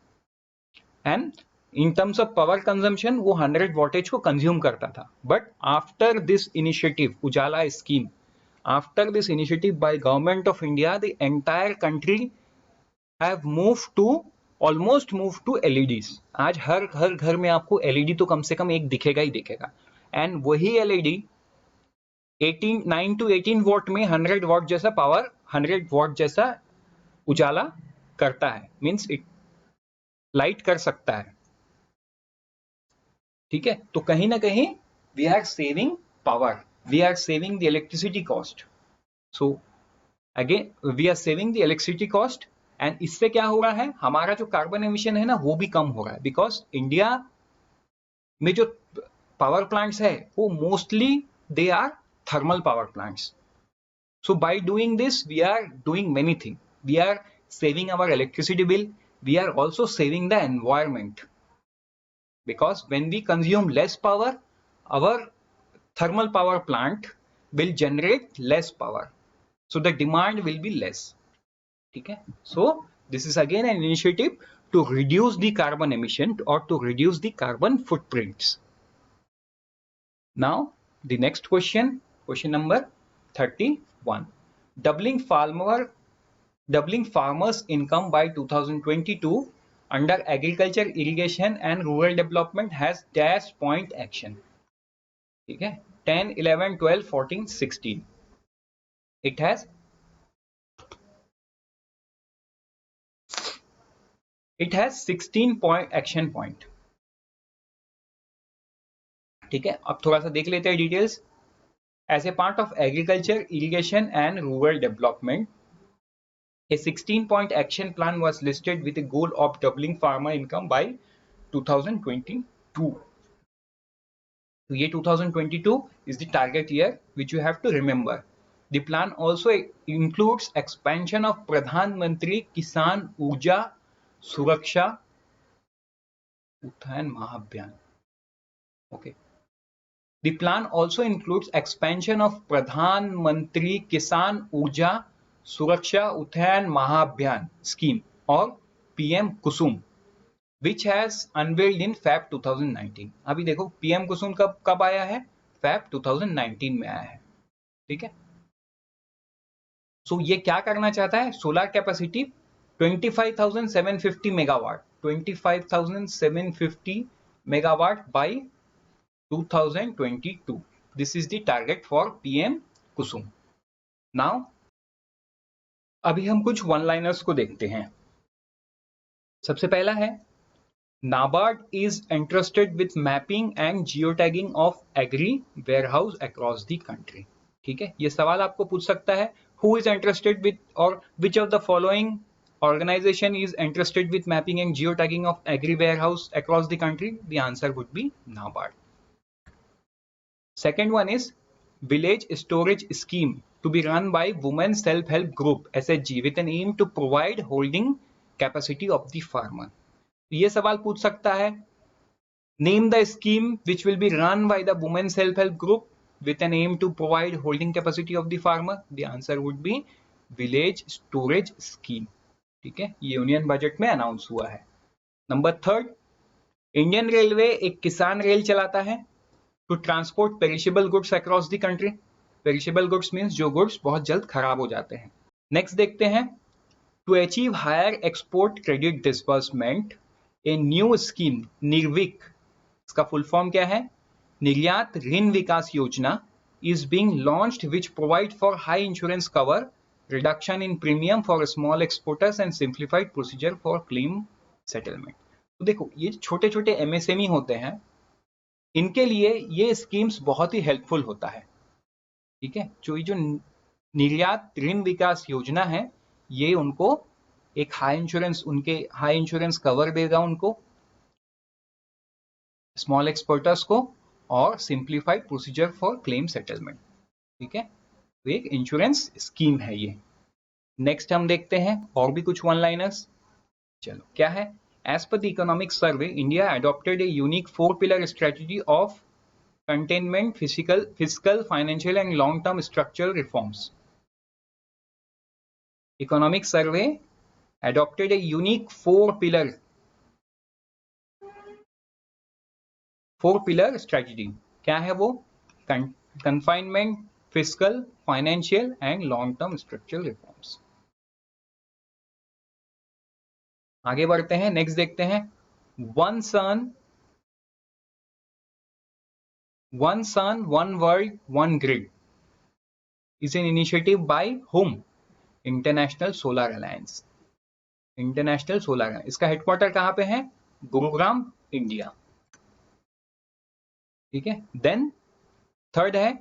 and in terms of power consumption वो 100 वॉटेज को कंज्यूम करता था। But after this initiative Ujala scheme, after this initiative by government of India, the entire country have almost move to LEDs. आज हर घर में आपको एलईडी तो कम से कम एक दिखेगा ही दिखेगा, एंड वही एलईडी 9 to 18 वॉट में 100 वॉट जैसा पावर, 100 वॉट जैसा उजाला करता है, मींस इट लाइट कर सकता है। ठीक है, तो कहीं ना कहीं we are saving power, we are saving the electricity cost. So again we are saving the electricity cost, and इससे क्या हो रहा है, हमारा जो कार्बन एमिशन है ना वो भी कम हो रहा है, बिकॉज इंडिया में जो पावर प्लांट्स है वो mostly they are thermal power plants. So by doing this we are doing many thing, we are saving our electricity bill, we are also saving the environment, because when we consume less power, our thermal power plant will generate less power, so the demand will be less. ठीक है? So this is again an initiative to reduce the carbon emission or to reduce the carbon footprints. Now the next question, question number 31. Doubling farmers income by 2022 under agriculture, irrigation and rural development has dash point action. ठीक है? 10, 11, 12, 14, 16. It has 16 point action point. ठीक है, अब थोड़ा सा देख लेते हैं details. As a part of agriculture, irrigation and rural development, a 16-point action plan was listed with a goal of doubling farmer income by 2022. So ये 2022 is the target year which you have to remember. The plan also includes expansion of Pradhan Mantri Kisan Urja Suraksha Utthayan Mahabhiyan. Okay. The plan also includes expansion of Pradhan Mantri Kisan Urja Suraksha Utthayan Mahabhiyan scheme or PM Kusum, which has unveiled in Feb 2019. अभी देखो PM Kusum कब आया है? Feb 2019 में आया है. ठीक है? So ये क्या करना चाहता है? Solar capacity 25,750 megawatt, 25,750 megawatt by 2022. This is the target for PM Kusum. Now अभी हम कुछ वन लाइनर्स को देखते हैं. सबसे पहला है, NABARD is interested with mapping and geotagging of agri warehouse across the country. ठीक है, ये सवाल आपको पूछ सकता है, who is interested with or which of the following organization is interested with mapping and geotagging of agri warehouse across the country? The answer would be NABARD. Second one is village storage scheme to be run by Women Self-Help Group SHG with an aim to provide holding capacity of the farmer. ये सवाल पूछ सकता है, name the scheme which will be run by the Women Self-Help Group with an aim to provide holding capacity of the farmer. The answer would be village storage scheme. ठीक है, ये union budget में announce हुआ है. Number third, Indian railway एक किसान rail चलाता है to transport perishable goods across the country. Perishable goods means जो goods बहुत जल्द खराब हो जाते हैं. Next देखते हैं, to achieve higher export credit disbursement, a new scheme Nirvik, इसका फुल फॉर्म क्या है? निर्यात ऋण विकास योजना is being launched which provide for high insurance cover, reduction in premium for small exporters and simplified procedure for claim settlement. तो देखो ये छोटे छोटे MSME होते हैं, इनके लिए ये स्कीम्स बहुत ही हेल्पफुल होता है. ठीक है, जो निर्यात ऋण विकास योजना है, ये उनको एक हाई इंश्योरेंस कवर देगा उनको, स्मॉल एक्सपोर्टर्स को, और simplified procedure for claim settlement. ठीक है, तो एक इंश्योरेंस स्कीम है ये. नेक्स्ट हम देखते हैं और भी कुछ वन लाइनर्स. चलो, क्या है? As per the economic survey, India adopted a unique 4-pillar strategy of containment, fiscal, financial and long-term structural reforms. Economic survey adopted a unique 4-pillar strategy. क्या है वो? Confinement, fiscal, financial and long-term structural reforms. आगे बढ़ते हैं, next देखते हैं, one sun one world one grid is an initiative by whom? International solar alliance. International solar alliance, इसका headquarter कहां पे है? गुरुग्राम, इंडिया. ठीक है. देन थर्ड है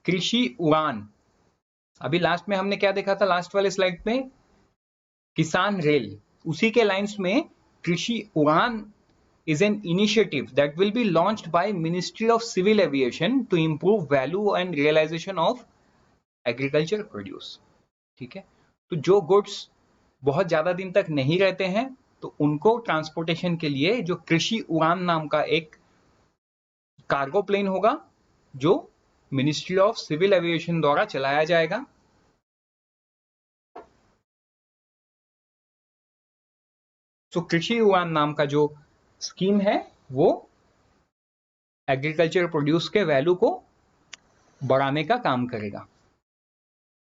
कृषि उड़ान. अभी लास्ट में हमने क्या देखा था? लास्ट वाले स्लाइड में किसान रेल, उसी के लाइंस में कृषि उड़ान is an initiative that will be launched by Ministry of Civil Aviation to improve value and realization of agriculture produce. ठीक है, तो जो गुड्स बहुत ज्यादा दिन तक नहीं रहते हैं, तो उनको ट्रांसपोर्टेशन के लिए जो कृषि उड़ान नाम का एक कार्गो प्लेन होगा जो मिनिस्ट्री ऑफ सिविल एविएशन द्वारा चलाया जाएगा। तो कृषि उड़ान नाम का जो स्कीम है वो एग्रीकल्चर प्रोड्यूस के वैल्यू को बढ़ाने का काम करेगा,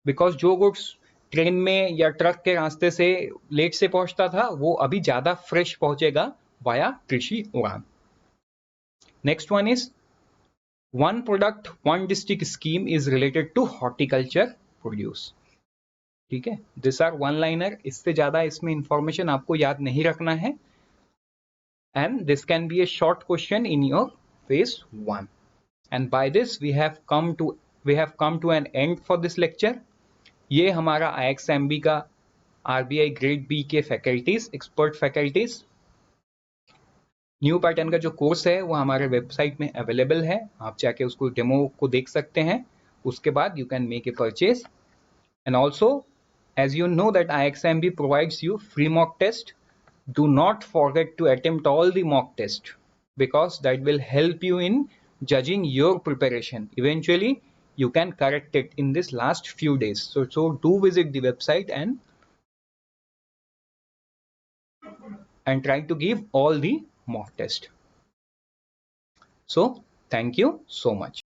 बिकॉज जो गुड्स ट्रेन में या ट्रक के रास्ते से लेट से पहुंचता था वो अभी ज्यादा फ्रेश पहुंचेगा via Krishi Udan. Next one is one product one district scheme is related to horticulture produce. ठीक है, दिस आर वन लाइनर, इससे ज्यादा इसमें इंफॉर्मेशन आपको याद नहीं रखना है, and this can be A short question in your phase 1. And by this we have come to an end for this lecture. ये हमारा IXMB का RBI ग्रेड बी के faculties, expert faculties new pattern का जो course है वो हमारे website में अवेलेबल है, आप जाके उसको डेमो को देख सकते हैं, उसके बाद you can make a purchase. And also as you know that IXMB provides you free mock test, do not forget to attempt all the mock test because that will help you in judging your preparation. Eventually you can correct it in this last few days, so do visit the website and try to give all the mock test. So thank you so much.